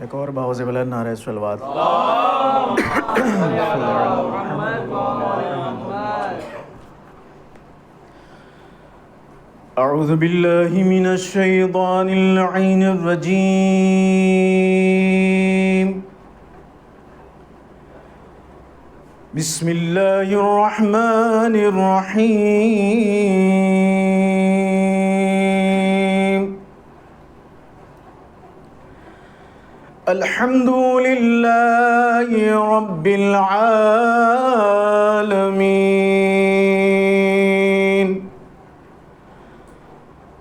ایک اور بہت سے بلند نعرہ صلوات. اعوذ باللہ من الشیطان اللعین الرجیم. بسم اللہ الرحمن الرحیم. الحمد للہ رب العالمین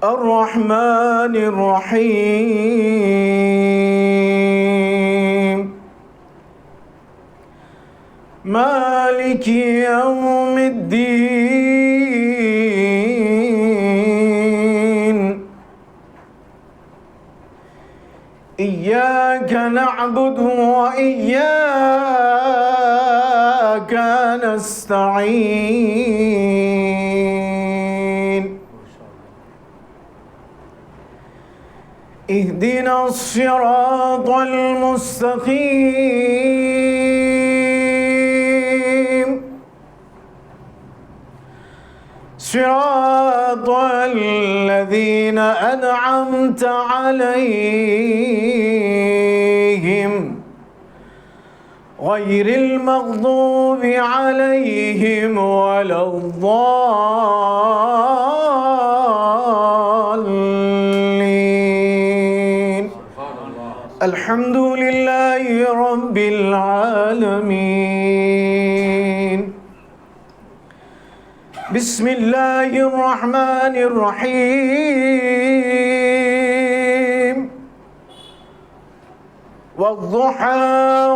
الرحمن الرحیم مالک یوم الدین. إياك نعبد وإياك نستعين. اهدنا الصراط المستقيم صراط الذين أنعمت عليهم غير المغضوب عليهم ولا الضالين. الحمد لله رب العالمين. بسم الله الرحمن الرحيم. والضحى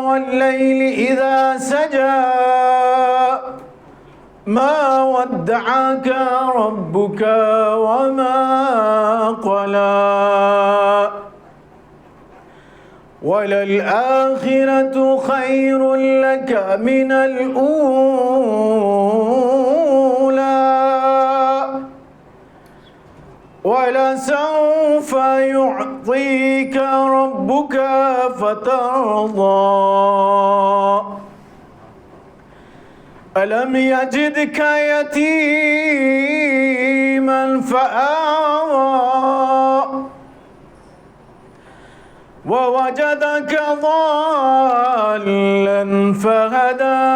والليل إذا سجى ما ودعك ربك وما قلى وللآخرة خير لك من الأولى ولسوف يعطيك ربك فترضى. ألم يجدك يتيما فآوى ووجدك ضالا فهدى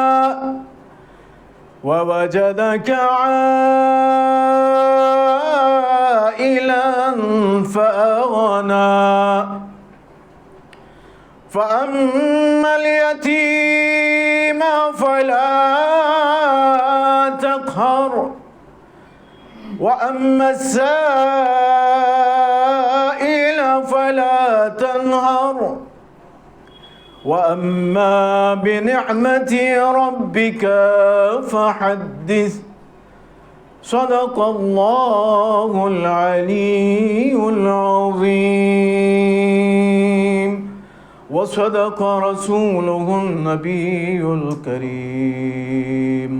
ووجدك عائلا فأغنى. فأما اليتيم فلا تقهر وأما السائل فلا تنهر وأما بنعمة ربك فحدث. صدق الله العلي العظيم وصدق رسوله النبي الكريم.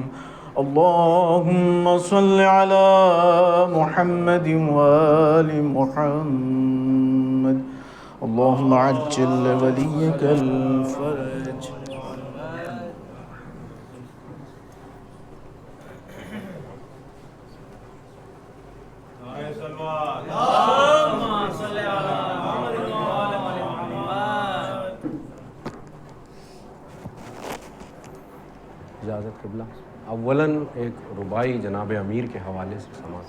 اللهم صل على محمد وآل محمد. اللهم عجل لوليك الفرج. اجازت قبلہ. اولاً ایک ربائی جناب امیر کے حوالے سے سماعت.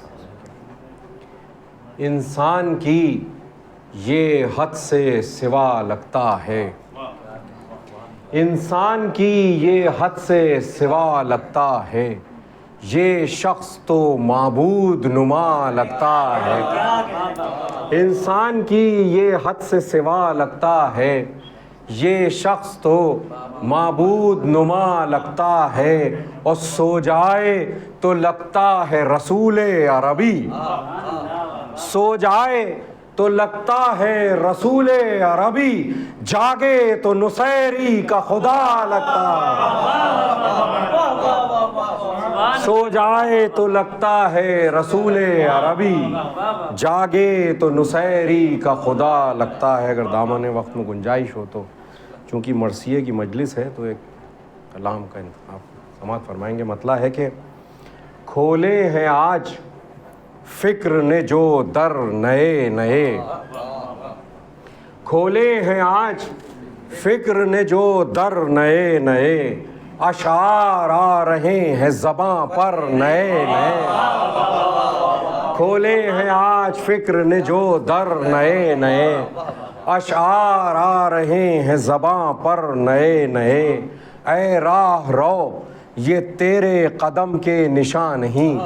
انسان کی یہ حد سے سوا لگتا ہے، انسان کی یہ حد سے سوا لگتا ہے، یہ شخص تو معبود نما لگتا ہے. انسان کی یہ حد سے سوا لگتا ہے، یہ شخص تو معبود نما لگتا ہے، اور سو جائے تو لگتا ہے رسول عربی. سو جائے تو لگتا ہے رسول عربی، جاگے تو نصیری کا خدا لگتا ہے. سو جائے تو لگتا ہے رسول عربی، جاگے تو نصیری کا خدا لگتا ہے۔ اگر دامن وقت میں گنجائش ہو تو، چونکہ مرثیے کی مجلس ہے تو ایک کلام کا انتخاب سماعت فرمائیں گے۔ مطلب ہے کہ کھولے ہیں آج فکر نے جو در نئے نئے، کھولے ہیں آج فکر نے جو در نئے نئے، اشعار آ رہے ہیں زباں پر نئے نئے، کھولے ہیں آج فکر نے جو در نئے نئے، اشعار آ رہے ہیں زباں پر نئے نئے، اے راہ رو یہ تیرے قدم کے نشان نہیں،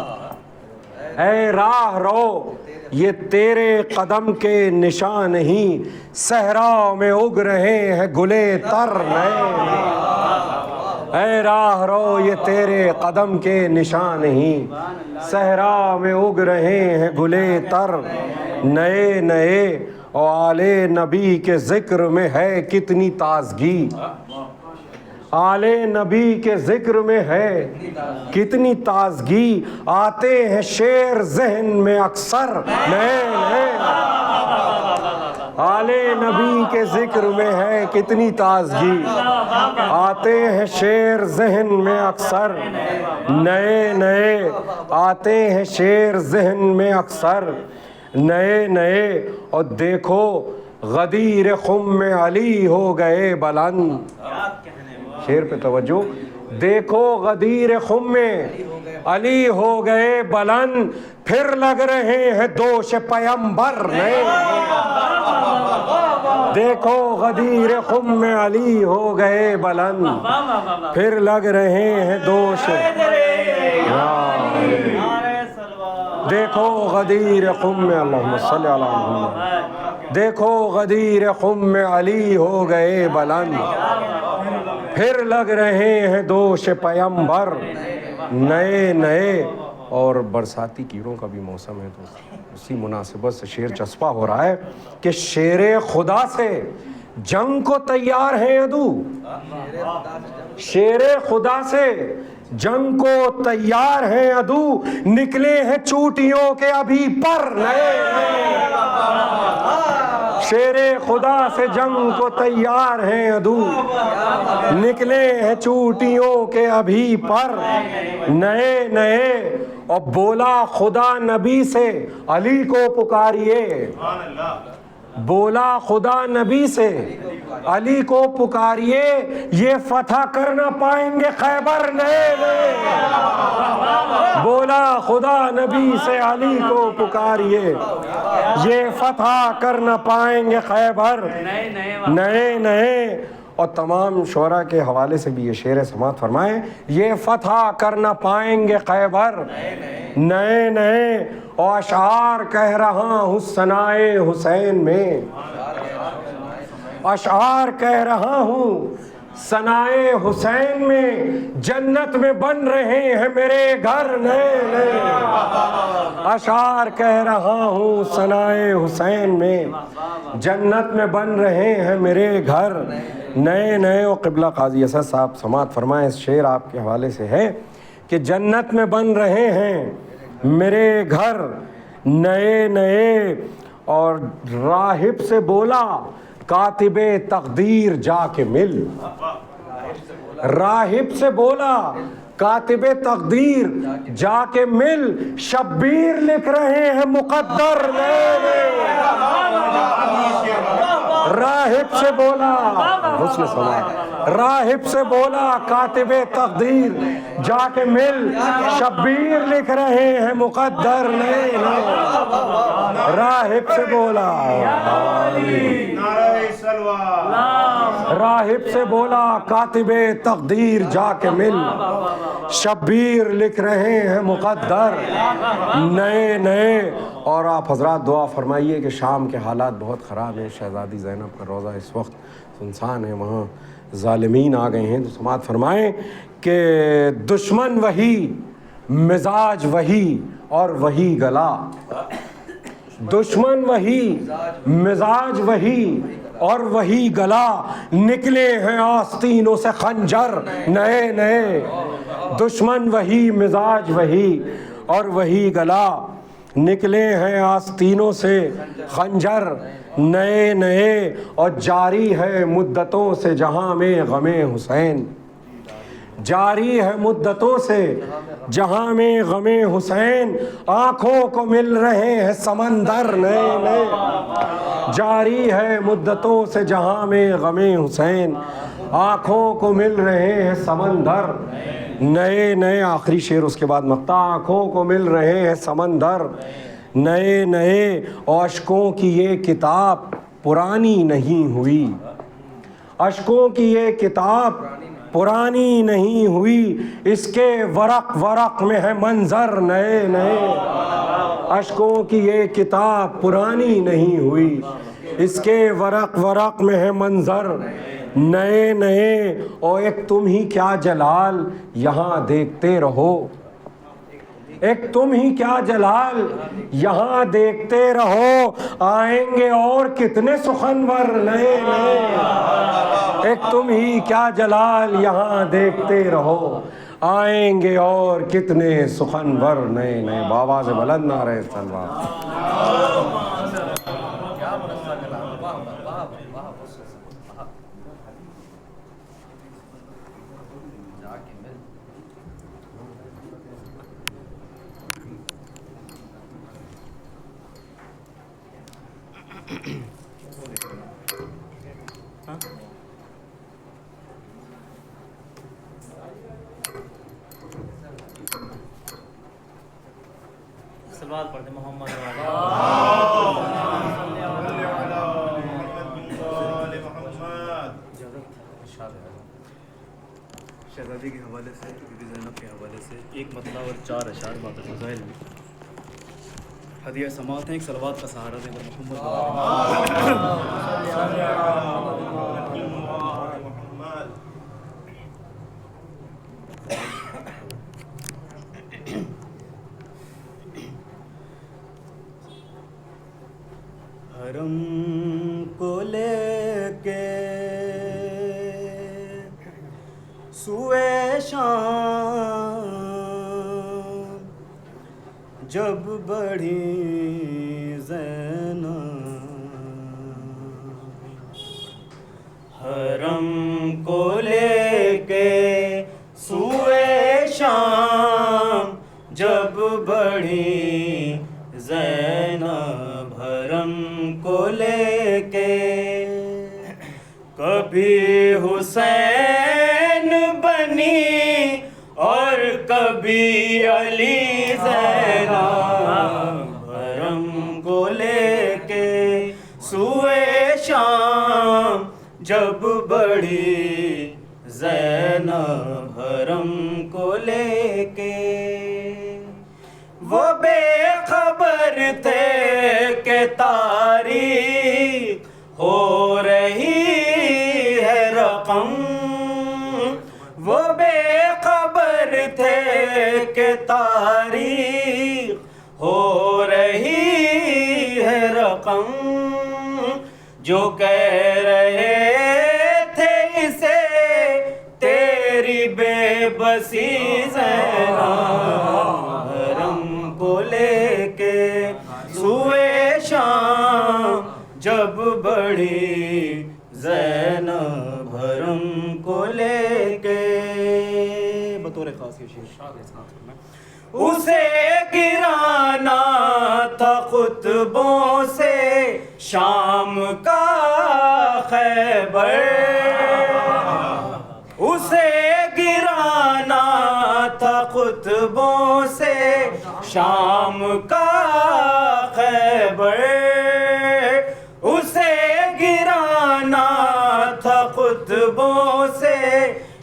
اے راہ رو یہ تیرے قدم کے نشان نہیں، صحرا میں اگ رہے ہیں گلے تر نئے نئے، اے راہ رو یہ تیرے قدم کے نشان نہیں، صحرا میں اگ رہے ہیں گلے تر نئے نئے، اور آل نبی کے ذکر میں ہے کتنی تازگی، آل نبی کے ذکر میں ہے کتنی تازگی، آتے ہیں شعر ذہن میں اکثر نئے نئے، آل نبی کے ذکر میں ہے کتنی تازگی، آتے ہیں شعر ذہن میں اکثر نئے نئے، آتے ہیں شعر ذہن میں اکثر نئے نئے، اور دیکھو غدیر خم میں علی ہو گئے بلند، شعر پہ توجہ، دیکھو غدیر خم میں علی ہو گئے بلند، پھر لگ رہے ہیں دوش پیمبر نئے، دیکھو غدیر خم میں علی ہو گئے بلند، پھر لگ رہے ہیں دوش، دیکھو غدیر خم میں، اللہم صلی علی محمد، دیکھو غدیر خم میں علی ہو گئے بلند، پھر لگ رہے ہیں دوش پیمبر نئے نئے۔ اور برساتی کیڑوں کا بھی موسم ہے تو اسی مناسبت سے شعر چسپا ہو رہا ہے کہ شیر خدا سے جنگ کو تیار ہیں عدو، شیر خدا سے جنگ کو تیار ہیں عدو، نکلے ہیں چوٹیوں کے ابھی پر نئے نئے، شیر خدا سے جنگ کو تیار ہیں عدو، نکلے ہیں چوٹیوں کے ابھی پر نئے نئے، اور بولا خدا نبی سے علی کو پکاریے، بولا خدا نبی سے علی کو پکاریے، یہ فتح کر نہ پائیں گے خیبر نئے نئے، بولا خدا نبی سے علی کو پکاریے، یہ فتح کر نہ پائیں گے خیبر نئے نئے۔ اور تمام شعراء کے حوالے سے بھی یہ شعر سماعت فرمائیں، یہ فتح کر نہ پائیں گے خیبر نئے نئے، اور اشعار کہہ رہا ہوں ثنائے حسین میں، اشعار کہہ رہا ہوں ثنائے حسین میں، جنت میں بن رہے ہیں میرے گھر نئے نئے، اشعار کہہ رہا ہوں ثنائے حسین میں، جنت میں بن رہے ہیں میرے گھر نئے نئے۔ اور قبلہ قاضی اسد صاحب سماعت فرمائیں، اس شعر آپ کے حوالے سے ہے کہ جنت میں بن رہے ہیں میرے گھر نئے نئے، اور راہب سے بولا کاتب تقدیر جا کے مل، راہب سے بولا کاتب تقدیر جا کے مل، شبیر لکھ رہے ہیں مقدر نئے نئے، راہب سے بولا، حسن سماعت، راہب سے بولا کاتب تقدیر جا کے مل، شبیر لکھ رہے ہیں مقدر نئے نئے، راہب سے بولا، راہب سے بولا کاتب تقدیر جا کے مل، شبیر لکھ رہے ہیں مقدر نئے نئے۔ اور آپ حضرات دعا فرمائیے کہ شام کے حالات بہت خراب ہیں، شہزادی زینب کا روضہ اس وقت سنسان ہے، وہاں ظالمین آ گئے ہیں، تو سماعت فرمائیں کہ دشمن وہی مزاج وہی اور وہی گلا، دشمن وہی مزاج وہی اور وہی گلا نکلے ہیں آستینوں سے خنجر نئے نئے، دشمن وہی مزاج وہی اور وہی گلا نکلے ہیں آستینوں سے خنجر نئے نئے، اور جاری ہے مدتوں سے جہاں میں غم حسین، جاری ہے مدتوں سے جہاں میں غم حسین، آنکھوں کو مل رہے ہیں سمندر نئے نئے، جاری ہے مدتوں سے جہاں میں غم حسین، آنکھوں کو مل رہے ہیں سمندر نئے نئے۔ آخری شعر اس کے بعد مقطع، آنکھوں کو مل رہے ہیں سمندر نئے نئے، اور اشکوں کی یہ کتاب پرانی نہیں ہوئی، اشکوں کی یہ کتاب پرانی نہیں ہوئی، اس کے ورق ورق میں ہے منظر نئے نئے، اشکوں کی یہ کتاب پرانی نہیں ہوئی، اس کے ورق ورق میں ہے منظر نئے نئے، اور ایک تم ہی کیا جلال یہاں دیکھتے رہو، ایک تم ہی کیا جلال یہاں دیکھتے رہو، آئیں گے اور کتنے سخنور نئے نئے، ایک تم ہی کیا جلال یہاں دیکھتے رہو، آئیں گے اور کتنے سخنور نئے نئے۔ بآواز بلند نعرہ تلوار۔ صلوات پڑھتے محمد شہزادی کے حوالے سے، بی بی زینب کے حوالے سے ایک مطلب اور 4 اشعار بات الفضائل میں ہدیہ سماعت ہیں۔ ایک صلوات کا سہارا دے کر محمد حرم کو لے کے سوئے شام جب بڑھی زینب، حرم کو لے کے سوئے شام جب بڑھی زینب، حرم کو لے کے کبھی حسین بنی اور کبھی علی زینب، حرم کو لے کے سوئے شام جب بڑھی زینب، حرم کو لے کے وہ بے خبر تھے کہ تاریخ ہو رہی ہے رقم، وہ بے خبر تھے کہ تاریخ ہو رہی ہے رقم، جو کہہ رہے تھے اسے تیری بے بسی زینب، حرم کو لے کے سوئے شام جب بڑھی زینب، حرم کو لے کے بطور خاص یہ شعر اسے گرانا تھا خطبوں سے شام کا خیبر، اسے گرانا تھا خطبوں سے شام کا خیبر، اسے گرانا تھا خطبوں سے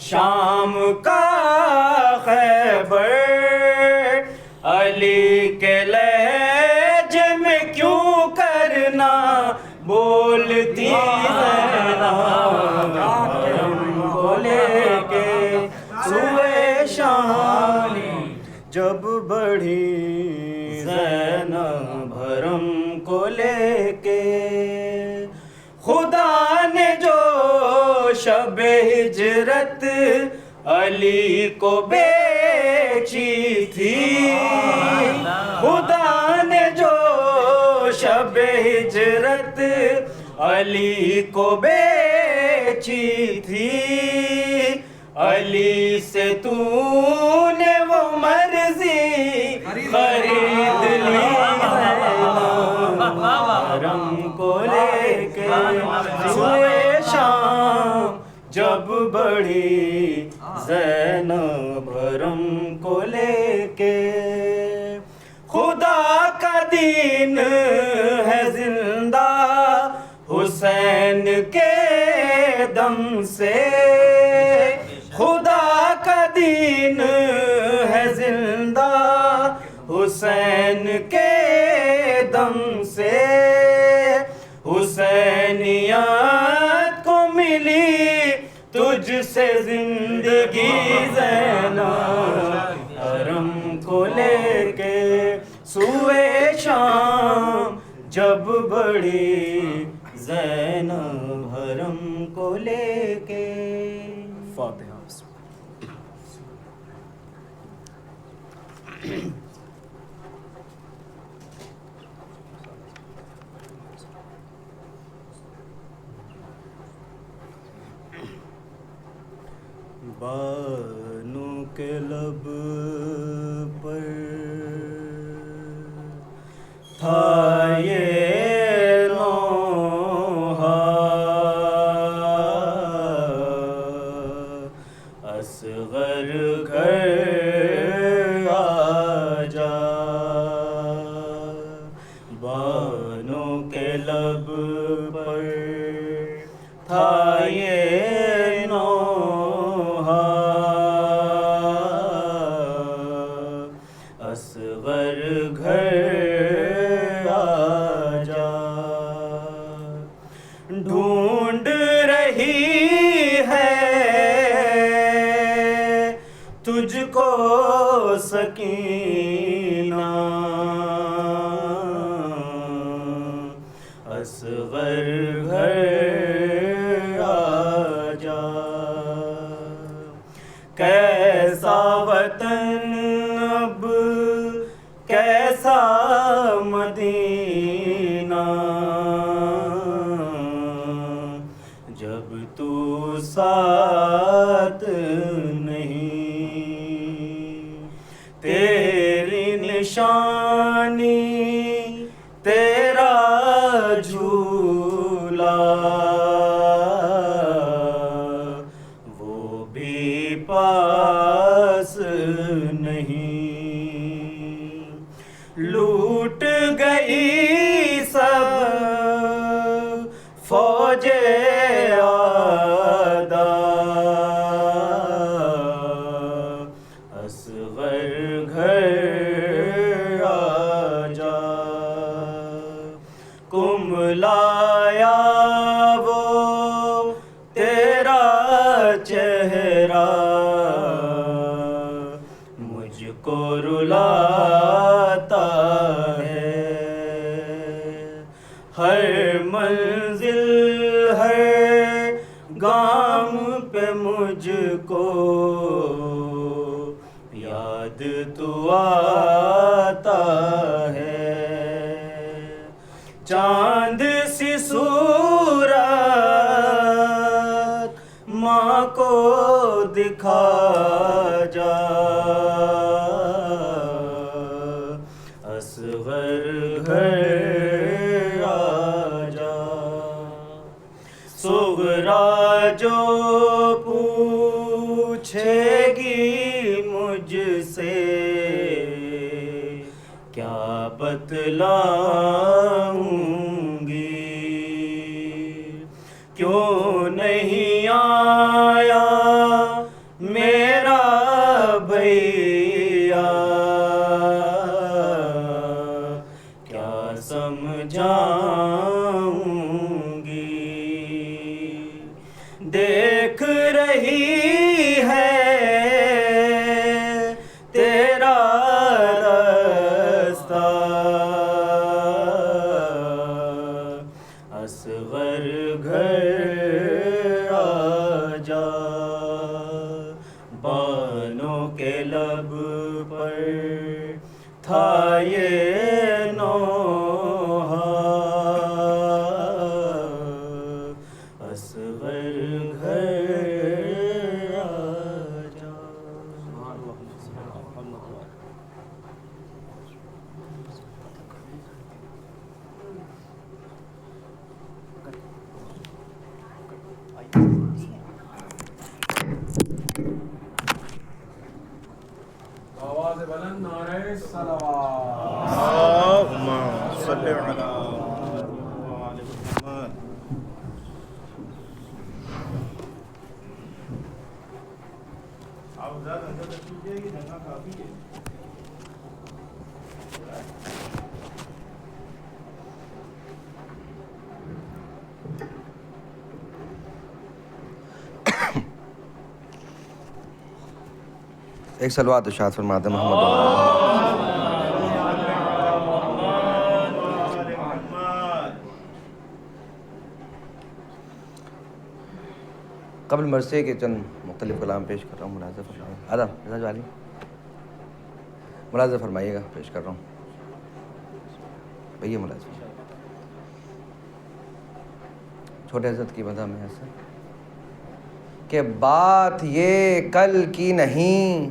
شام کا خیبر، علی کے لہجے میں کیوں کرنا بولتی زینب، حرم کو لے کے سوئے شام جب بڑھی زینب، حرم کو لے کے خدا شب ہجرت علی کو بیچی تھی خدا نے جو شب ہجرت علی کو بیچی تھی علی سے تو نے وہ مرضی خرید لی حرم کو لے کے سوئے شام جب بڑی زینب حرم کو لے کے خدا کا دین ہے زندہ حسین کے دم سے خدا کا دین ہے زندہ حسین کے دم سے حسینیت کو ملی تجھ سے زندگی زینب حرم کو لے کے سوئے شام جب بڑی زینب حرم کو لے کے فاتحہ بانو کے لب پر تھا یہ نوحہ اصغر گھر آ جا بانو کے لب پر تھا یہ نوحہ اصغر گھر آ جا ڈھونڈ رہی ہے تجھ کو سکینہ اصغر گھر آ جا کیسا وطن اب کیسا مدینہ جب تو ساتھ نہیں تیری نشانی تیرا جھولا وہ بھی پاس نہیں لوٹ گئی سب فوج آدھا اصغر گھر آ جا کملایا وہ تیرا چہرہ مجھ کو رلاتا ہے ہر منزل ہر گام پہ مجھ کو یاد تو آتا ہے چاند سی صورت ماں کو دکھا جا اصغر گھر آ جا صغرا جو پوچھے گی مجھ سے کیا بتلاؤں گی کیوں نہیں آیا میرا بھیا کیا سمجھاؤں گی دیکھ رہی ہے تیرا رستہ اصغر گھر آ جا، بانوں کے لب پر تھا یہ نوحہ، اصغر گھر آ جا۔ آواز بلند نعرہ صلوات۔ اللہم صلی علی محمد۔ آپ زیادہ اندر تشریف لے گی، جگہ کافی ہے۔ ایک صلوات ارشاد فرماتے ہیں محمد۔ قبل مرثیے کے چند مختلف کلام پیش کر رہا ہوں، ملاحظہ فرمائیے۔ آدم رضا جوالی ملاحظہ فرمائیے گا، پیش کر رہا ہوں بھیا ملاحظہ۔ چھوٹے حضرت کی مدح میں ایسا کہ بات یہ کل کی نہیں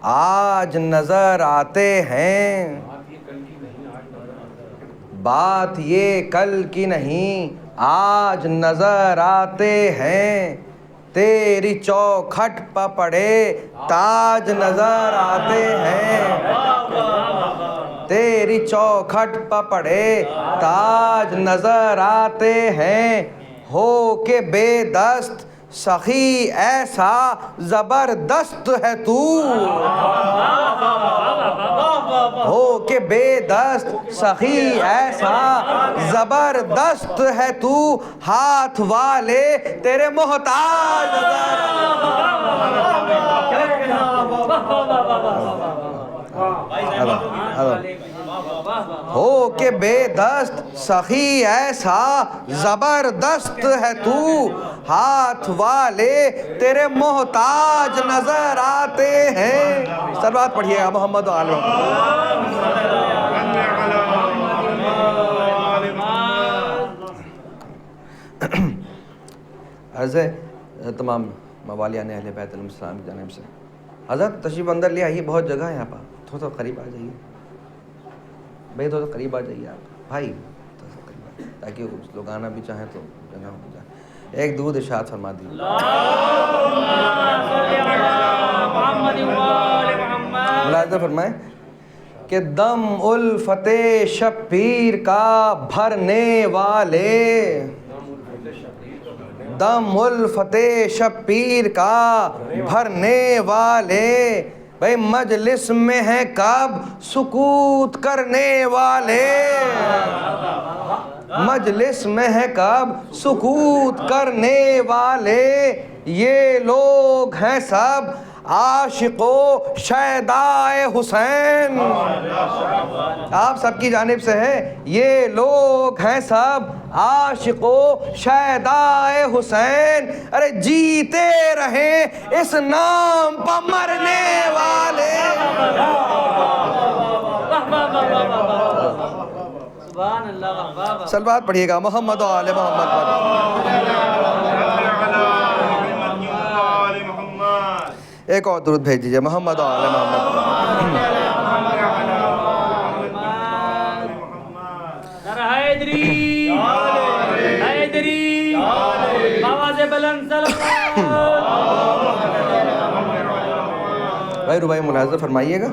آج نظر آتے ہیں، بات یہ کل کی نہیں آج نظر آتے ہیں، تیری چوکھٹ پہ پڑے تاج نظر آتے ہیں، تیری چوکھٹ پہ پڑے تاج نظر آتے ہیں، ہو کے بے دست سخی ایسا زبردست ہے تو، ہو کے بے دست سخی ایسا زبردست ہے تو، ہاتھ والے تیرے محتاج ہو کے بے دست سخی ایسا زبردست ہے تو، ہاتھ والے تیرے محتاج نظر آتے ہیں۔ صلوات پڑھیے گا محمد و آل عرض ہے تمام موالیان اہل بیت علیہ السلام کی جانب سے، حضرت تشریف اندر لے آئیے، بہت جگہ ہے یہاں پر، تھوڑا قریب آ جائیے بھائی، تھوڑا قریب آ جائیے آپ بھائی، تھوڑا قریب آ جائیے تاکہ لوگ آنا بھی چاہیں تو جگہ ہو جائے۔ ایک درود ارشاد فرما دیجیے۔ ملاحظہ فرمائیں کہ دم الفت شبیر کا بھرنے والے، دم الفت شبیر کا بھرنے والے، بھائی مجلس میں ہیں کب سکوت کرنے والے، مجلس میں ہے کب سکوت کرنے والے، یہ لوگ ہیں سب عاشق و شیدائے حسین، آپ سب کی جانب سے ہے، یہ لوگ ہیں سب عاشق و شیدائے حسین، ارے جیتے رہیں اس نام پر مرنے والے۔ صلوات پڑھیے گا محمد و آل محمد۔ ایک اور درود بھیج دیجیے محمد و آل محمد۔ حیدری حیدری آواز بلند بھائی ربائی ملاحظہ فرمائیے گا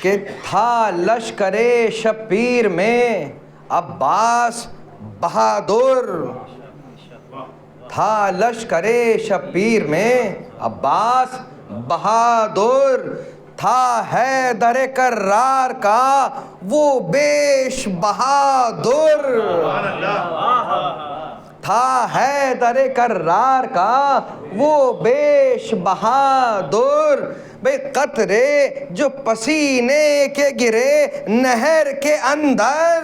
کہ تھا لشکر شبیر میں عباس بہادر، تھا لشکر شبیر میں عباس بہادر، تھا حیدر کرار کا وہ بیش بہادر، تھا حیدر کرار کا وہ بیش بہادر، بے قطرے جو پسینے کے گرے نہر کے اندر،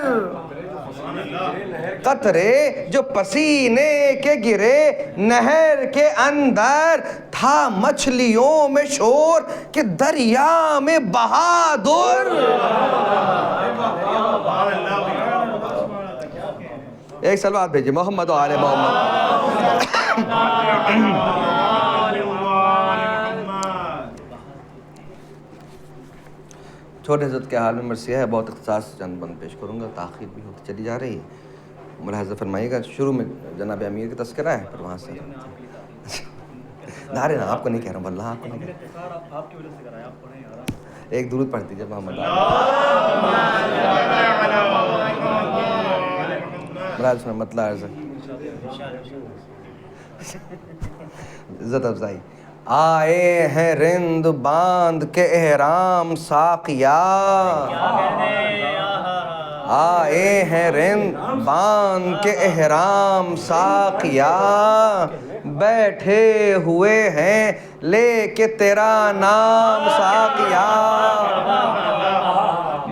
قطرے جو پسینے کے گرے نہر کے اندر، تھا مچھلیوں میں شور کہ دریا میں بہادر۔ ایک صلوات بھیجیے محمد و آل محمد۔ چھوٹے حضرت کے حال میں مرثیہ ہے، بہت اختصاص سے چند بند پیش کروں گا، تاخیر بھی ہوتی چلی جا رہی ہے، ملاحظہ فرمائیے گا۔ شروع میں جناب امیر کا تذکرہ ہے، پھر وہاں سے نارے نا آپ کو نہیں کہہ رہا ہوں، اللہ آپ کو نہیں کہہ رہا ہوں۔ ایک درود پڑھ دیجیے محمد مطلع عرض عزت افزائی۔ آئے ہیں رند باندھ کے احرام ساقیا، آئے ہیں رند باندھ کے احرام ساقیا، بیٹھے ہوئے ہیں لے کے تیرا نام ساقیا،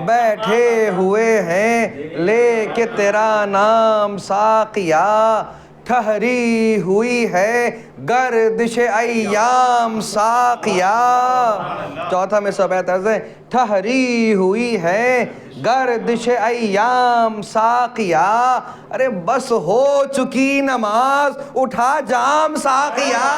بیٹھے ہوئے ہیں لے کے تیرا نام ساقیا، ٹھہری ہوئی ہے گردش ایام ساقیا۔ چوتھا میں سب بیت عرض ہے، ٹھہری ہوئی ہے گردش ایام ساقیا، ارے بس ہو چکی نماز اٹھا جام ساقیا،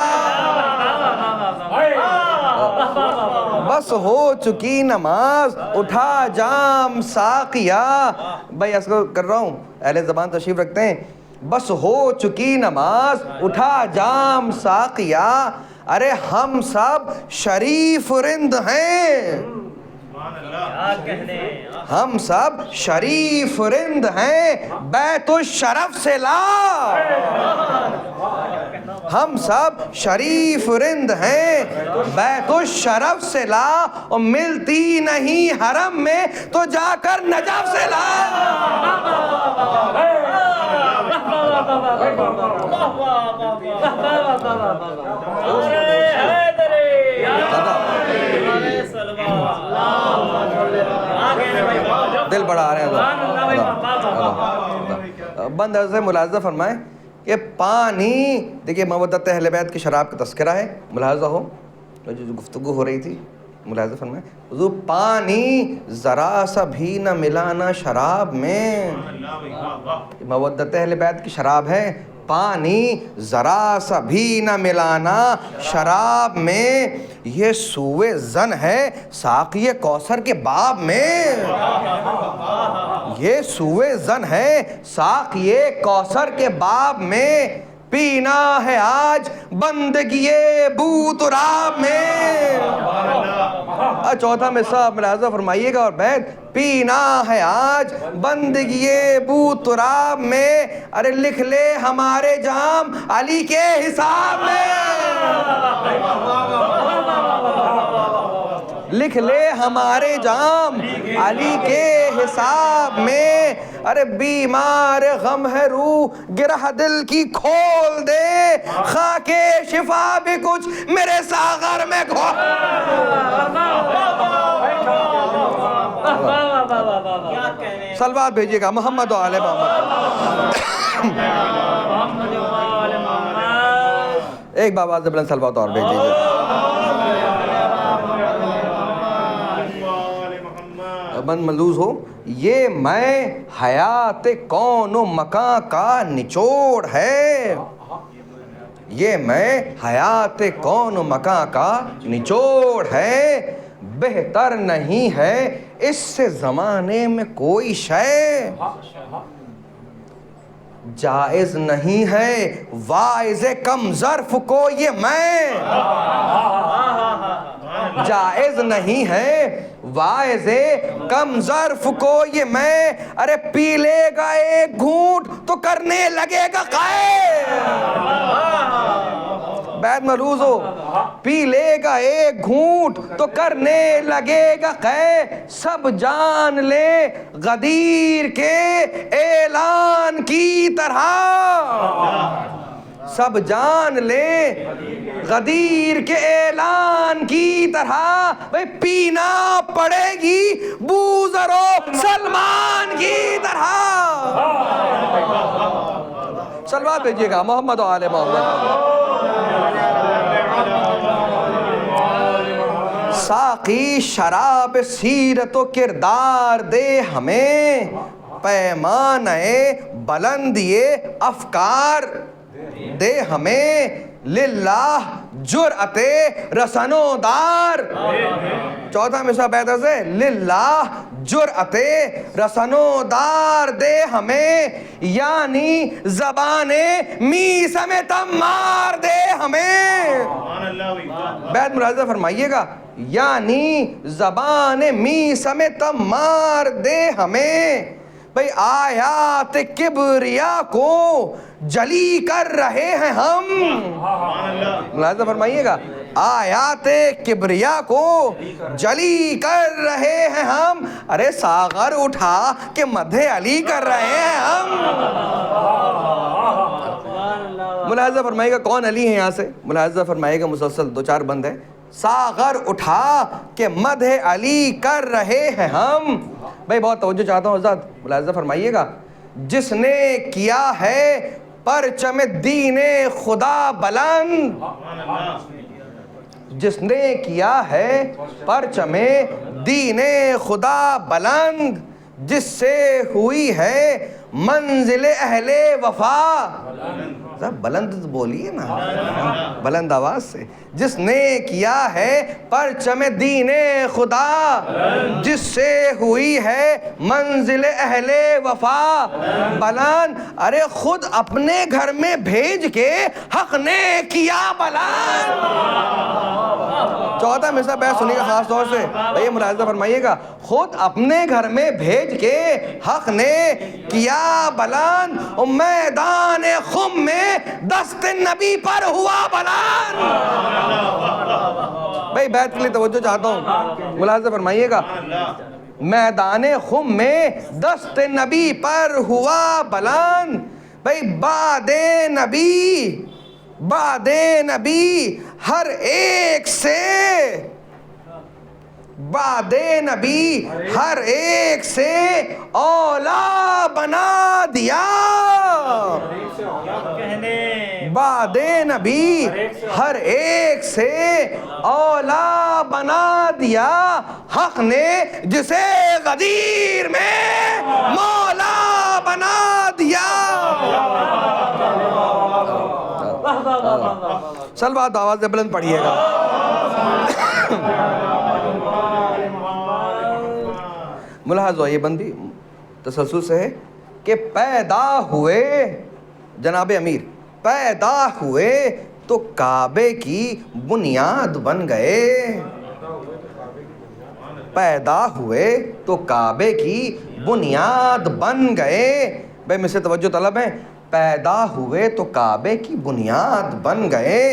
بس ہو چکی نماز اٹھا جام ساقیا۔ بھائی ایسا کر رہا ہوں، اہل زبان تشریف رکھتے ہیں، بس ہو چکی نماز اٹھا جام ساقیا، ارے ہم سب شریف رند ہیں، ہم سب شریف رند ہیں بیت الشرف سے لا، ہم سب شریف رند ہیں بیت الشرف سے لا، اور ملتی نہیں حرم میں تو جا کر نجف سے لا۔ دل بڑا آ رہے ہیں، بند عرض ملاحظہ فرمائیں کہ پانی، دیکھیے مودت اہل بیت کی شراب کا تذکرہ ہے، ملاحظہ ہو جو گفتگو ہو رہی تھی، ملاحظہ فرمائیں حضور پانی ذرا سا بھی نہ ملانا شراب میں، مودت اہل بیت کی شراب ہے، پانی ذرا سا بھی نہ ملانا شراب میں، یہ سوئے زن ہے ساقی کوثر کے باب میں، یہ سوئے زن ہے ساقی کوثر کے باب میں، پینا ہے آج بندگی بو تراب میں۔ چوتھا میں صاحب ملاحظہ فرمائیے گا اور بیت، پینا ہے آج بندگی بو تراب میں، ارے لکھ لے ہمارے جام علی کے حساب میں، لکھ لے ہمارے جام علی کے حساب میں، ارے بیمار غم ہے روح گرہ دل کی کھول دے، خاک شفا بھی کچھ میرے ساغر میں کھول۔ صلوات بھیجیے گا محمد و آل محمد۔ ایک بابا بلند صلوات اور بھیج دیجیے۔ بند ملوز ہو، یہ میں حیات کون و مکان کا نچوڑ ہے، یہ میں حیات کون و مکان کا نچوڑ ہے، بہتر نہیں ہے اس سے زمانے میں کوئی شے، جائز نہیں ہے واعظ کم ظرف کو یہ میں، جائز نہیں ہے واعظ کم ظرف کو یہ میں، ارے پی لے گا ایک گھونٹ تو کرنے لگے گا قے، بیت ملوز ہو، پی لے گا ایک گھونٹ تو کرنے لگے گا قے، سب جان لے غدیر کے اعلان کی طرح، سب جان لیں غدیر کے اعلان کی طرح بھئی پینا پڑے گی بوذر و سلمان کی طرح. صلوات بھیجیے گا محمد و آل محمد. ساقی شراب سیرت و کردار دے ہمیں, پیمانے بلندی افکار دے ہمیں, للہ جرأت رسن و دار. چوتھا مصرع بیت سے للہ جرأت رسن و دار دے ہمیں, یعنی زبان میثم تمار دے ہمیں. بیت ملاحظہ فرمائیے گا, یعنی زبان میثم تمار دے ہمیں. بھئی آیات کبریا کو جلی کر رہے ہیں ہم. ملاحظہ فرمائیے گا, آیات کبریا کو جلی کر رہے ہیں ہم. ارے ساغر اٹھا کہ مدح علی کر رہے ہیں ہم. ملاحظہ فرمائیے گا کون علی ہیں یہاں سے, ملاحظہ فرمائیے گا مسلسل دو چار بند ہے. ساغر اٹھا کہ مدح علی کر رہے ہیں ہم. بھائی بہت توجہ چاہتا ہوں حضرات, ملاحظہ فرمائیے گا, جس نے کیا ہے پرچم دین خدا بلند, جس نے کیا ہے پرچم دین خدا بلند, جس سے ہوئی ہے منزل اہل وفا. بلند بولیے نا, بلند آواز سے. جس نے کیا ہے پرچم دین خدا, جس سے ہوئی ہے منزل اہل وفا بلند. ارے خود اپنے گھر میں بھیج کے حق نے کیا بلند. چوتھا مصرع بیت سنیے گا خاص طور سے, بھئی ملاحظہ فرمائیے گا, خود اپنے گھر میں بھیج کے حق نے کیا بلند, میدان خم میں دست نبی پر ہوا بلند. بھئی بیت کے لیے توجہ چاہتا ہوں, ملاحظہ فرمائیے گا, میدان خم میں دست نبی پر ہوا بلند. بھئی بعد نبی ہر ایک سے, بعد نبی ہر ایک سے اولا بنا دیا. بعد نبی ہر ایک سے اولا بنا دیا, حق نے جسے غدیر میں مولا بنا دیا. صلوات آواز بلند پڑھیے گا. ملاحظہ یہ بندی تسلسل سے ہے کہ پیدا ہوئے جناب امیر, پیدا ہوئے تو کعبے کی بنیاد بن گئے. پیدا ہوئے تو کعبے کی بنیاد بن گئے. بھائی مجھ سے توجہ طلب ہے, پیدا ہوئے تو کعبے کی بنیاد بن گئے.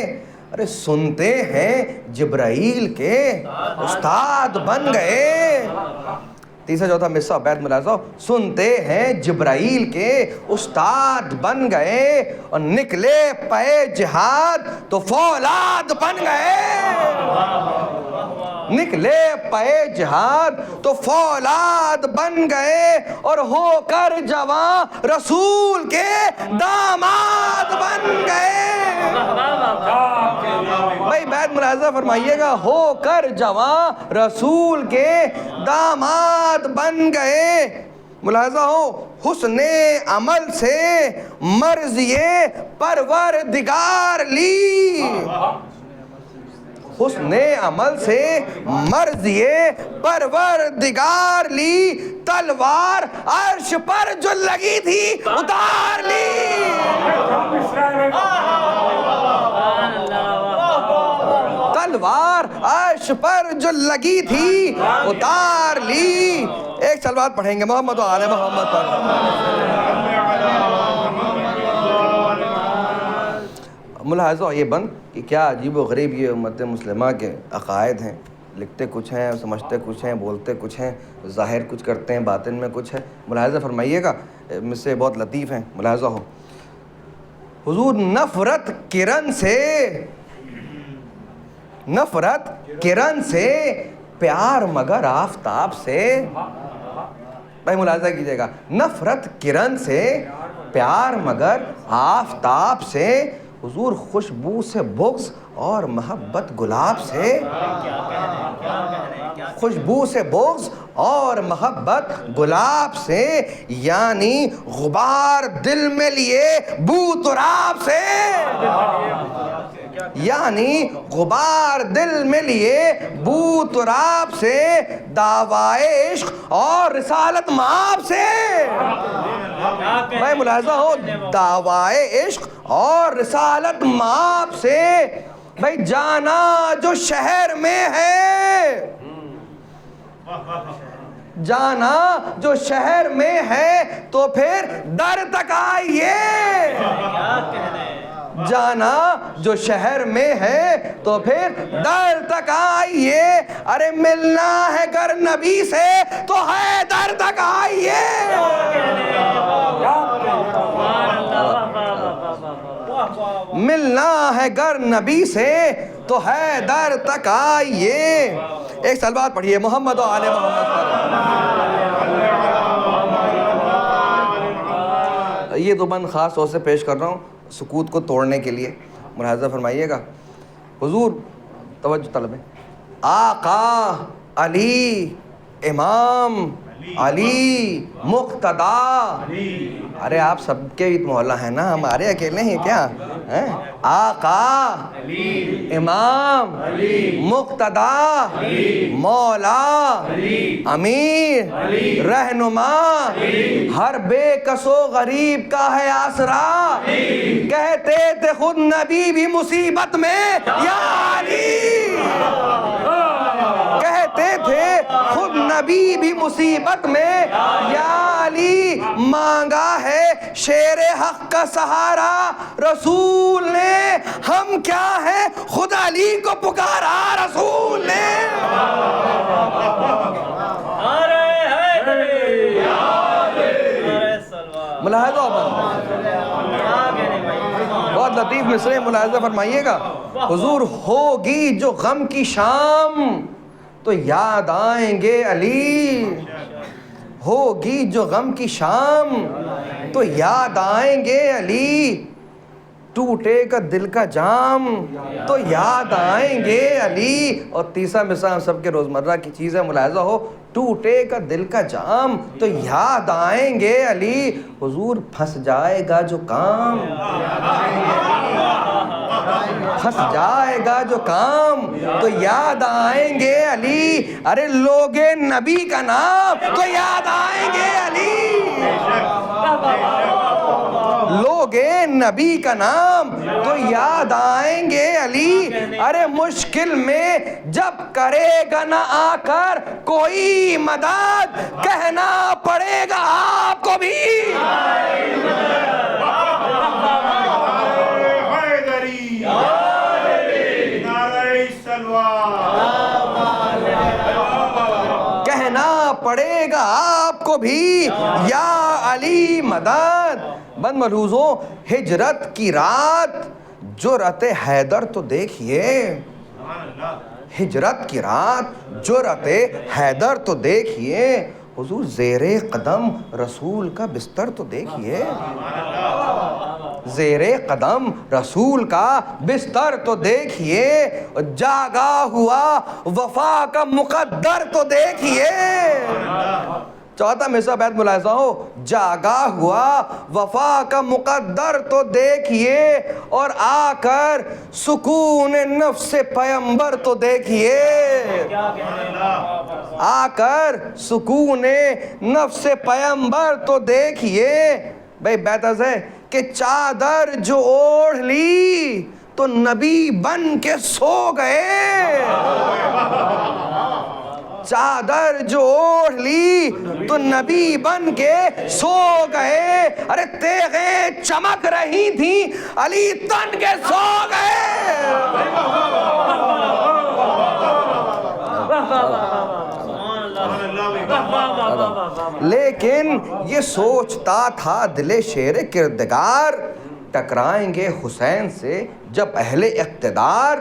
ارے سنتے ہیں جبرائیل کے استاد بن گئے. تیسرا چوتھا مصرع بیت ملاحظہ, سنتے ہیں جبرائیل کے استاد بن گئے, اور نکلے پے جہاد تو فولاد بن گئے. نکلے پے جہاد تو فولاد بن گئے, اور ہو کر جوان رسول کے داماد بن گئے. بھائی بیت ملاحظہ فرمائیے گا, ہو کر جوان رسول کے داماد بن گئے. ملاحظہ ہو, حسن عمل سے مرضی پروردگار لی. حسن عمل سے مرضی پروردگار لی, تلوار عرش پر جو لگی تھی اتار لی. تلوار عرش پر جو لگی تھی اتار لی. ایک صلوات پڑھیں گے محمد و آل محمد پر. ملاحظہ یہ بند کہ کیا عجیب و غریب یہ امت مسلمہ کے عقائد ہیں. لکھتے کچھ ہیں, سمجھتے کچھ ہیں, بولتے کچھ ہیں, ظاہر کچھ کرتے ہیں, باطن میں کچھ ہے. ملاحظہ فرمائیے گا, مجھ سے بہت لطیف ہیں. ملاحظہ ہو, حضور نفرت کرن سے پیار مگر آفتاب سے. بھائی ملاحظہ کیجئے گا, نفرت کرن سے پیار مگر آفتاب سے, حضور خوشبو سے بغض اور محبت گلاب سے. خوشبو سے بغض اور محبت گلاب سے, یعنی غبار دل میں لیے بو تراب سے. یعنی غبار دل میں لیے بو تراب سے, دعوائے عشق اور رسالت مآب سے. بھائی ملاحظہ ہو, دعوائے عشق اور رسالت مآب سے. بھائی جانا جو شہر میں ہے, جانا جو شہر میں ہے تو پھر در تک آئیے. جانا جو شہر میں ہے تو پھر در تک آئیے. ارے ملنا ہے گر نبی سے تو ہے در تک آئیے. ملنا ہے گر نبی سے تو ہے در تک آئیے. ایک سلوات پڑھیے محمد و آل محمد پر. یہ دو بند خاص طور سے پیش کر رہا ہوں سکوت کو توڑنے کے لیے, ملاحظہ فرمائیے گا. حضور توجہ طلب ہے. آقا علی امام علی مقتدا. ارے آپ سب کے عید محلہ ہیں نا, ہمارے اکیلے ہیں کیا؟ آقا امام مقتدا مولا امیر رہنما, ہر بے کس و غریب کا ہے آسرا. کہتے تھے خود نبی بھی مصیبت میں یا علی. کہتے تھے خود نبی بھی مصیبت میں یا علی. مانگا ہے شیر حق کا سہارا رسول نے, ہم کیا ہے خود علی کو پکارا رسول نے. ملاحظہ بہت لطیف مصرع ملاحظہ فرمائیے گا. حضور ہوگی جو غم کی شام تو یاد آئیں گے علی. ہوگی جو غم کی شام تو یاد آئیں گے علی. ٹوٹے گا دل کا جام تو یاد آئیں گے علی. اور تیسرا مصرع ہم سب کے روزمرہ کی چیز ہے, ملاحظہ ہو. ٹوٹے گا دل کا جام تو یاد آئیں گے علی. حضور پھنس جائے گا جو کام, پھنس جائے گا جو کام تو یاد آئیں گے علی. ارے لوگے نبی کا نام تو یاد آئیں گے علی. لوگے نبی کا نام تو یاد آئیں گے علی. ارے مشکل میں جب کرے گا نہ آ کر کوئی مدد, کہنا پڑے گا آپ کو بھی. کہنا پڑے گا آپ کو بھی یا علی مدد. بند ملحوظ ہو, ہجرت کی رات جرأت حیدر تو دیکھیے. ہجرت کی رات جرأت حیدر تو دیکھیے. حضور زیر قدم رسول کا بستر تو دیکھیے. زیر قدم رسول کا بستر تو دیکھیے. جاگا ہوا وفا کا مقدر تو دیکھیے. چوتھا مصرع بیت ملاحظہ ہو. جاگا ہوا وفا کا مقدر تو دیکھیے, اور آ کر سکون نفس پیمبر تو دیکھیے. آ کر سکون نفس پیمبر تو دیکھیے. بھائی بیت عرض ہے کہ چادر جو اوڑھ لی تو نبی بن کے سو گئے. چادر جو اوڑھ لی تو نبی بن کے سو گئے. ارے تیغیں چمک رہی تھیں علی تن کے سو گئے. لیکن یہ سوچتا تھا دل شیر کردگار, ٹکرائیں گے حسین سے جب اہل اقتدار،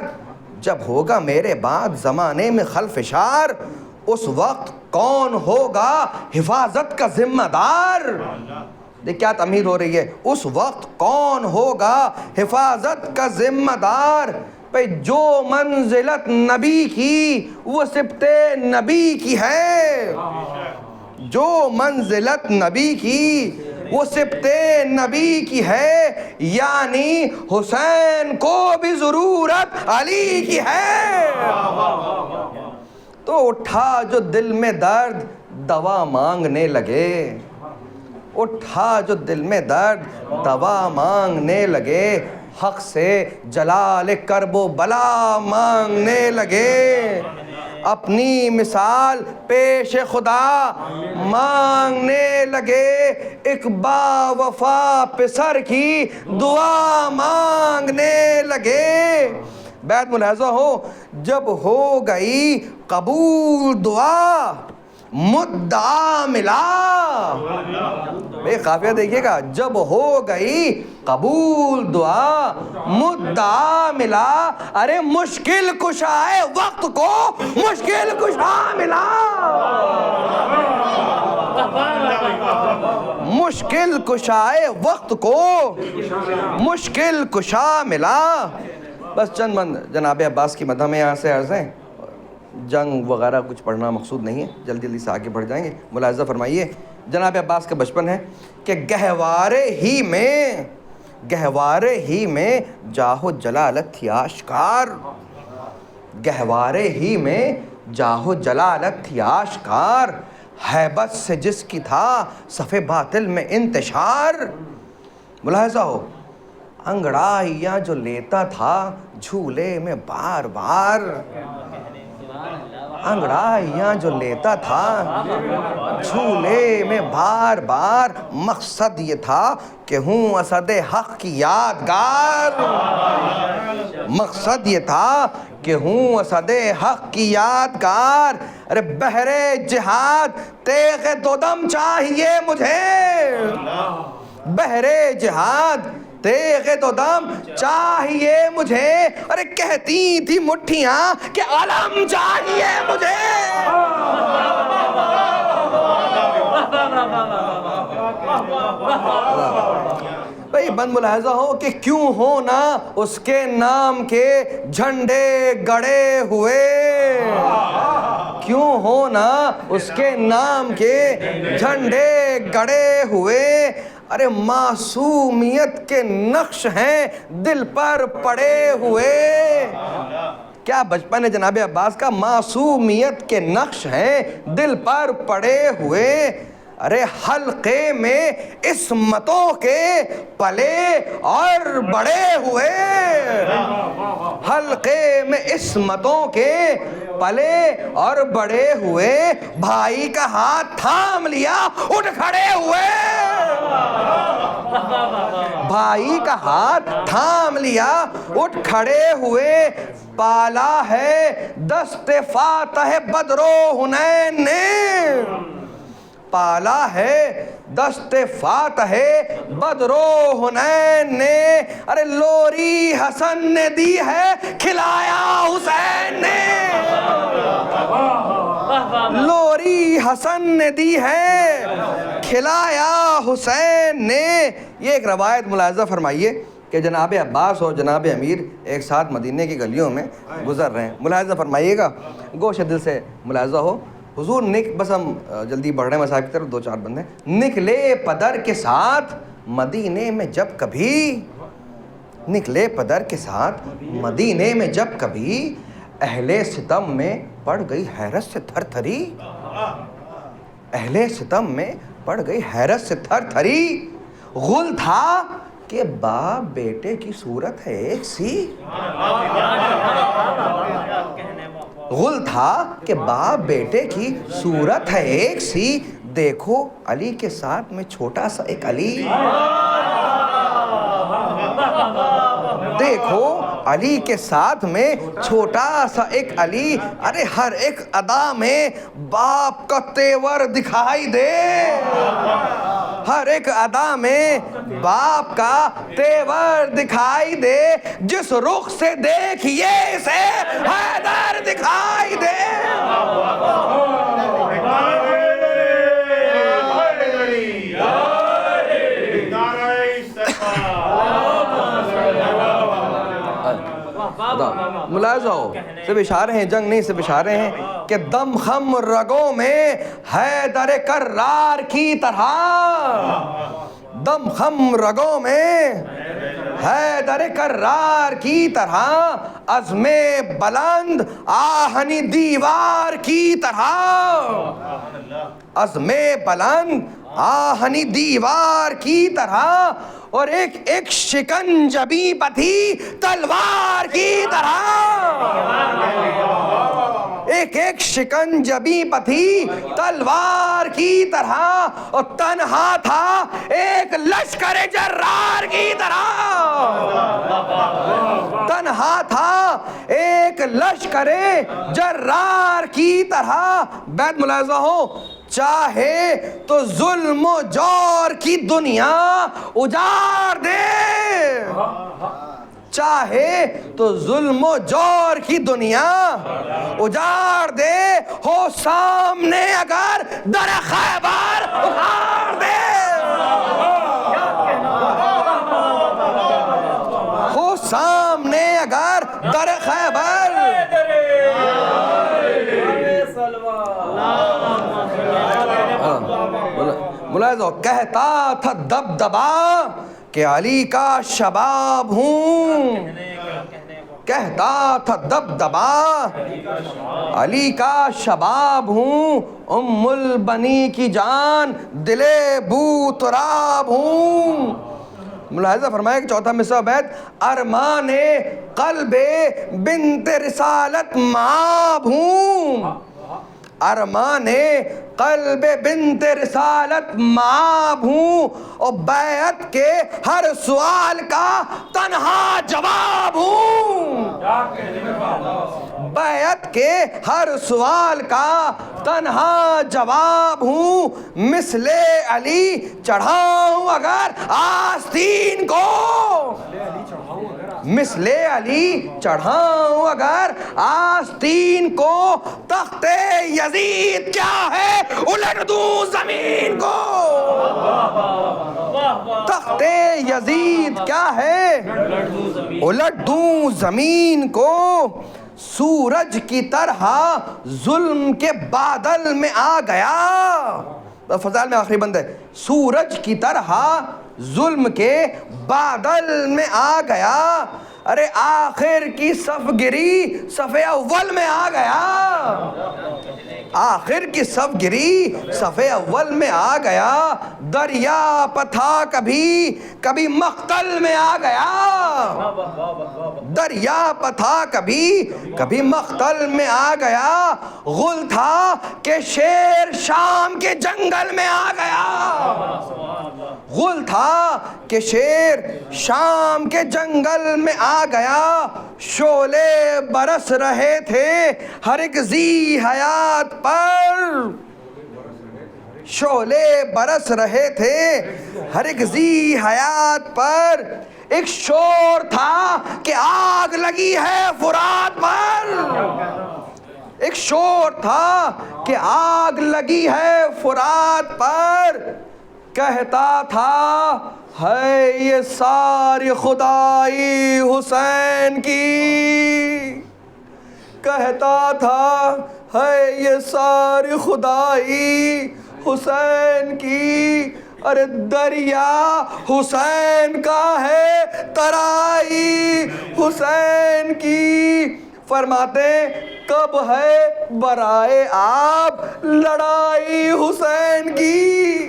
جب ہوگا میرے بعد زمانے میں خلفشار، اس وقت کون ہوگا حفاظت کا ذمہ دار؟ دیکھ کیا تمہید ہو رہی ہے، اس وقت کون ہوگا حفاظت کا ذمہ دار؟ بھئی جو منزلت نبی کی وہ سبت نبی کی ہے، جو منزلت نبی کی وہ سبت نبی کی ہے، یعنی حسین کو بھی ضرورت علی کی ہے۔ تو اٹھا جو دل میں درد دوا مانگنے لگے، اٹھا جو دل میں درد دوا مانگنے لگے، حق سے جلال کرب و بلا مانگنے لگے، اپنی مثال پیش خدا مانگنے لگے، ایک با وفا پسر کی دعا مانگنے لگے۔ بیت ملاحظہ ہو، جب ہو گئی قبول دعا مدعا ملا، بے قافیہ دیکھیے گا، جب ہو گئی قبول دعا مدعا ملا، ارے مشکل کشائے وقت کو مشکل کشا ملا، مشکل کشائے وقت کو مشکل کشا ملا۔ بس چند جناب عباس کی مدح میں یہاں سے عرض ہیں، جنگ وغیرہ کچھ پڑھنا مقصود نہیں ہے، جلدی جلدی سے آگے بڑھ جائیں گے۔ ملاحظہ فرمائیے، جناب عباس کا بچپن ہے کہ گہوارے ہی میں جاہو جلالت تھی آشکار، گہوارے ہی میں جاہو جلالت تھی آشکار، ہیبت سے جس کی تھا صف باطل میں انتشار۔ ملاحظہ ہو، انگڑائیاں جو لیتا تھا جھولے میں بار بار، انگڑائیاں جو لیتا تھا جھولے میں بار بار، مقصد یہ تھا کہ ہوں اسد حق کی یادگار، مقصد یہ تھا کہ ہوں اسد حق کی یادگار۔ ارے بحر جہاد تیغ دو دم چاہیے مجھے، بحر جہاد تیغ دو دم چاہیے مجھے، ارے کہتی تھی مٹھیاں کہ علم چاہیے مجھے۔ بھئی بند ملاحظہ ہو کہ کیوں ہو نا اس کے نام کے جھنڈے گڑے ہوئے، کیوں ہو نا اس کے نام کے جھنڈے گڑے ہوئے، ارے معصومیت کے نقش ہیں دل پر پڑے ہوئے۔ کیا بچپن ہے جناب عباس کا، معصومیت کے نقش ہیں دل پر پڑے ہوئے، ارے حلقے میں عصمتوں کے پلے اور بڑے ہوئے، حلقے میں عصمتوں کے پلے اور بڑے ہوئے، بھائی کا ہاتھ تھام لیا اٹھ کھڑے ہوئے، بھائی کا ہاتھ تھام لیا اٹھ کھڑے ہوئے، پالا ہے دست فاتح بدر و حنین نے، پالا ہے دست فاتح بدر و حنین نے، ارے لوری حسن نے دی ہے کھلایا حسین نے، لوری حسن نے دی ہے کھلایا حسین نے۔ یہ ایک روایت ملاحظہ فرمائیے کہ جناب عباس اور جناب امیر ایک ساتھ مدینے کی گلیوں میں گزر رہے ہیں، ملاحظہ فرمائیے گا، گوش دل سے ملاحظہ ہو۔ حضور بس ہم جلدی بڑھ رہے ہیں مصاحب کی طرف، 2-4 بندے، نکلے پدر کے ساتھ مدینے میں جب کبھی، نکلے پدر کے ساتھ مدینے میں جب کبھی، اہل ستم میں پڑ گئی حیرت سے تھر تھری، اہل ستم میں پڑ گئی حیرت سے تھر تھری، غل تھا کہ باپ بیٹے کی صورت ہے ایک سی، غل تھا کہ باپ بیٹے کی صورت ہے ایک سی، دیکھو علی کے ساتھ میں چھوٹا سا ایک علی، دیکھو علی کے ساتھ میں چھوٹا سا ایک علی، ارے ہر ایک ادا میں باپ کا تیور دکھائی دے، ہر ایک ادا میں باپ کا تیور دکھائی دے، جس رخ سے دیکھیے اسے حیدر دکھائی دے۔ ملاحظہ ہو، صرف اشارے ہیں، جنگ نہیں، صرف اشارے ہیں کہ دم خم رگوں میں حیدر کرار کی طرح، دم خم رگوں میں حیدر کرار کی طرح، عزم بلند آہنی دیوار کی طرح، عزم بلند آہنی دیوار کی طرح، اور ایک شکنجبی پتھی تلوار کی طرح، ایک شکنجبی پتھی تلوار کی طرح، اور تنہا تھا ایک لشکر جرار کی طرح، تنہا تھا ایک لشکر جرار کی طرح۔ بیت ملاحظہ ہو، چاہے تو ظلم و جور کی دنیا اجاڑ دے، چاہے تو ظلم و جور کی دنیا اجاڑ دے، ہو سامنے اگر در خیبر اکھاڑ دے، ہو سامنے اگر در خیبر۔ ملاحظہ، کہتا تھا دبدبا کہ علی کا شباب ہوں، کہتا تھا دبدبا علی کا شباب ہوں، ام البنی کی جان دل بو تراب ہوں۔ ملاحظہ فرمایا کہ چوتھا مصرع بیت، ارمان قلب بنت رسالت مآب ہوں، ارمان قلب بنت رسالت مآب ہوں، اور بیعت کے ہر سوال کا تنہا جواب ہوں، بیعت کے ہر سوال کا تنہا جواب ہوں، مثل علی چڑھاؤں اگر آستین کو، مثل علی چڑھاؤں اگر آستین کو، تخت یزید کیا ہے الٹ دوں زمین کو، تخت یزید کیا ہے الٹ دوں زمین کو، سورج کی طرح ظلم کے بادل میں آ گیا، فضائل میں آخری بند ہے، سورج کی طرح ظلم کے بادل میں آ گیا، ارے آخر کی صف گری صف اول میں آ گیا، آخر کی صف گری صف اول میں آ گیا، دریا پتھا کبھی مقتل میں آ گیا، دریا پتھا کبھی مقتل میں آ گیا، غل تھا کہ شیر شام کے جنگل میں آ گیا، غل تھا کہ شیر شام کے جنگل میں آ گیا، شعلے برس رہے تھے ہر ایک ذی حیات پر، شعلے برس رہے تھے ہر ایک ذی حیات پر، ایک شور تھا کہ آگ لگی ہے فرات پر، ایک شور تھا کہ آگ لگی ہے فرات پر، کہتا تھا ہے یہ ساری خدائی حسین کی، کہتا تھا ہے یہ ساری خدائی حسین کی، ارے دریا حسین کا ہے ترائی حسین کی، فرماتے کب ہے برائے آپ لڑائی حسین کی،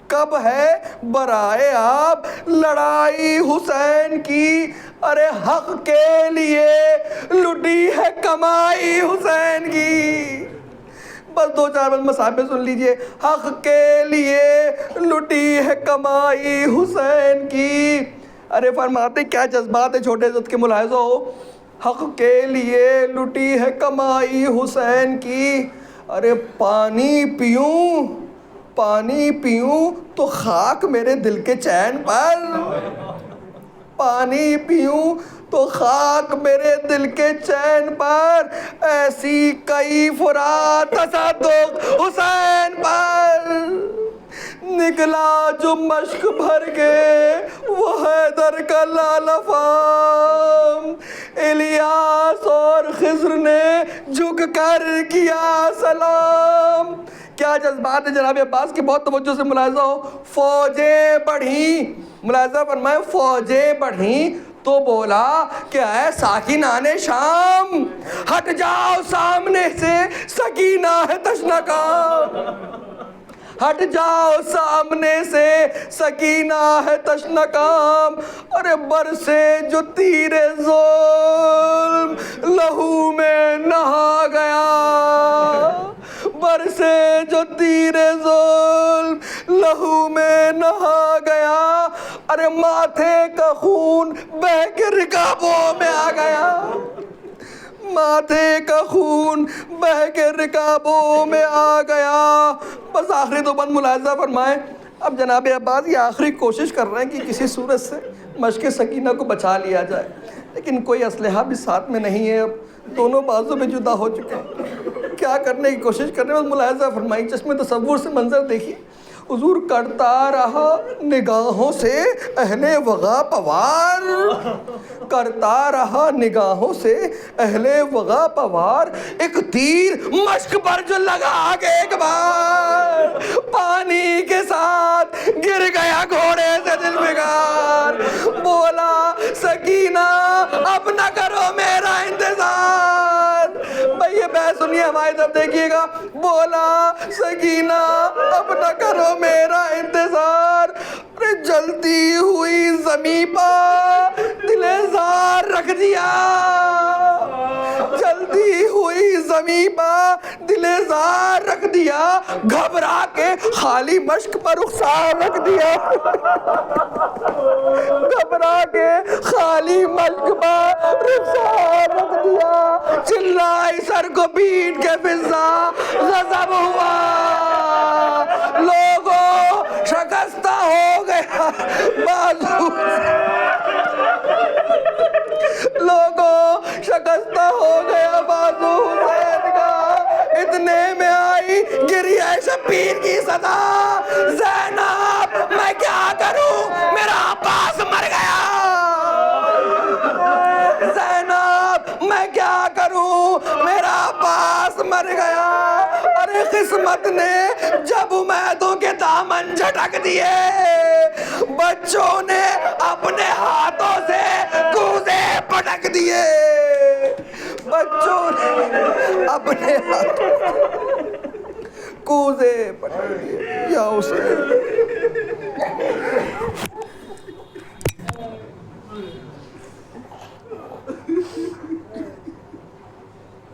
کب ہے برائے آپ لڑائی حسین کی، ارے حق کے لیے لٹی ہے کمائی حسین کی، بس دو چار بند مصاحب میں سن لیجئے، حق کے لیے لٹی ہے کمائی حسین کی، ارے فرماتے کیا جذبات ہے چھوٹے عزت کے، ملاحظہ ہو، حق کے لیے لٹی ہے کمائی حسین کی، ارے پانی پیوں پانی پیوں تو خاک میرے دل کے چین پر، پانی پیوں تو خاک میرے دل کے چین پر، ایسی کئی فرات تصدق حسین پر، نکلا جو مشک بھر کے وہ حیدر کا لالہ فام، الیاس اور خضر نے جھک کر کیا سلام۔ کیا جذبات ہے جناب عباس کی، بہت توجہ سے ملاحظہ ہو۔ فوجیں بڑھیں، ملاحظہ فرمائے، فوجیں بڑھیں تو بولا کہ اے ساکنان شام، ہٹ جاؤ سامنے سے، سکینہ ہے تشنکام، ہٹ جاؤ سامنے سے، سکینہ ہے تشنکام۔ ارے برسے جو تیر ظلم لہو میں نہا گیا، برسے جو تیر ظلم لہو میں نہا گیا، ارے ماتھے کا خون بہہ کے رکابوں میں آ گیا، ماتھے کا خون بہہ کے رکابوں میں آ گیا۔ بس آخری دو بند ملاحظہ فرمائیں۔ اب جناب عباس یہ آخری کوشش کر رہے ہیں کہ کسی صورت سے مشق سکینہ کو بچا لیا جائے، لیکن کوئی اسلحہ بھی ساتھ میں نہیں ہے، اب دونوں بازو میں جدا ہو چکے ہیں، کیا کرنے کی کوشش کر رہے ہیں؟ بس ملاحظہ فرمائیں، چشم تصور سے منظر دیکھیے۔ حضور کرتا رہا نگاہوں سے اہل وغا پوار، کرتا رہا نگاہوں سے اہل وغا پوار، ایک تیر مشک پر جو لگا آگے ایک بار، پانی کے ساتھ گر گیا گھوڑے سے دل بگار، بولا سکینہ اب نہ کرو میرا انتظار۔ بھائی یہ بحث سنیے، ہماری طرف دیکھیے گا۔ بولا سکینہ اب نہ کرو میرا انتظار، جلتی ہوئی زمیں پہ دل زار رکھ دیا، جلتی ہوئی زمیں پہ دل زار رکھ دیا، گھبرا کے خالی مشک پر رخسار رکھ دیا، گھبرا کے خالی مشک پر رخسار رکھ دیا، چلائی سر کو پیٹ کے فضا غضب ہوا، لوگوں شکستہ ہو گیا بازو، لوگوں شکستہ ہو گیا بازو حسین کا، اتنے میں آئی گری ہے شبیر کی صدا، زینب میں کیا کروں میرا عباس مر گیا، زینب میں کیا کروں میرا عباس مر گیا۔ ارے قسمت نے جب امیدوں کے دامن جھٹک دیے، بچوں نے اپنے ہاتھوں سے کوزے پٹک دیے، بچوں نے اپنے ہاتھوں کوزے پٹک دیے۔ یا حسین